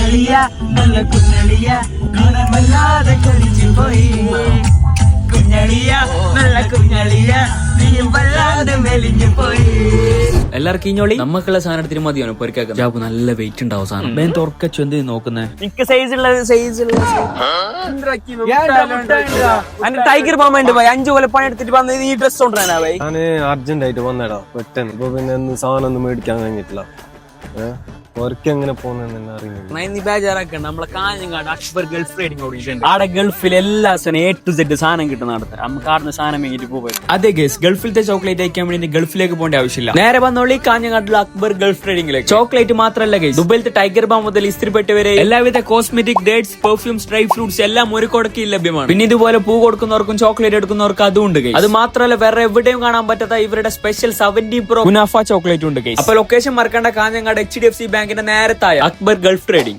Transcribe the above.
കുഞ്ഞളിയ നല്ല കുഞ്ഞളിയ ഗുണമല്ലാതെ കളിച്ചു പോയി കുഞ്ഞളിയ നല്ല കുഞ്ഞളിയ നീയും വല്ലാതെ മെലിഞ്ഞു പോയി. എല്ലാവർക്കും ഇഞ്ഞോളി നമുക്കുള്ള സാധനം എടുത്തിട്ട് മതിയാണ് പൊരിക്കാക്ക ജാബ് നല്ല വെയിറ്റ് ഉണ്ടാവും സാധനം ബേൻ തുറക്കച്ചു എന്ത് നോക്കുന്നേ എനിക്ക് ടൈഗർ മാമ ഉണ്ട് പോയി 5 കൊല്ലം പണിയെടുത്തിട്ട് വന്നത് ഈ ഡ്രസ് കൊണ്ടുവരാനാ പോയി. ഞാന് അർജന്റ് ആയിട്ട് വന്നേടാ പെട്ടെന്ന്. ഇപ്പൊ പിന്നെ സാധനം ഒന്നും മേടിക്കാൻ കഴിഞ്ഞിട്ടില്ല. എങ്ങനെ പോകുന്ന അറിയുന്നില്ല. നീ ബേജാറാക്കണ്ട, നമ്മളെ കാഞ്ഞങ്ങാട് അക്ബർ ഗൾഫ് ട്രേഡിംഗ് ഓടിയിട്ടുണ്ട്. ആടെ ഗൾഫിൽ എല്ലാ സാധനം A to Z സാധനം കിട്ടുന്ന നടത്തുക. നമുക്ക് ആടുന്ന സാധനം മേടിട്ട് പോയി. അതെ ഗേസ്, ഗൾഫിലത്തെ ചോക്ലേറ്റ് അയക്കാൻ വേണ്ടി ഗൾഫിലേക്ക് പോകേണ്ട ആവശ്യമില്ല. നേരെ വന്നോളി കാഞ്ഞങ്ങാട്ടിലെ അക്ബർ ഗൾഫ് ട്രേഡിംഗിലേക്ക്. ചോക്ലേറ്റ് മാത്രമല്ല ഗേസ്, ദുബൈയിലത്തെ ടൈഗർ ബാം മുതൽ ഇസ്തിരിപ്പെട്ട് വരെ എല്ലാവിധ cosmetic, dates, perfumes, dry fruits എല്ലാം ഒരു കൊടുക്കയിൽ ലഭ്യമാണ്. പിന്നെ ഇതുപോലെ പൂ കൊടുക്കുന്നവർക്കും ചോക്ലേറ്റ് എടുക്കുന്നവർക്കും അതും ഉണ്ട് ഗേസ്. അത് മാത്രമല്ല വേറെ എവിടെയും കാണാൻ പറ്റാത്ത ഇവരുടെ സ്പെഷ്യൽ 70 Pro കുനാഫ ചോക്ലേറ്റ് ഉണ്ട് ഗേസ്. അപ്പൊ ലൊക്കേഷൻ മറക്കേണ്ട, കാഞ്ഞങ്ങാട് HDFC ബാങ്കിന്റെ നേരത്തായ അക്ബർ ഗൾഫ് ട്രേഡിംഗ്.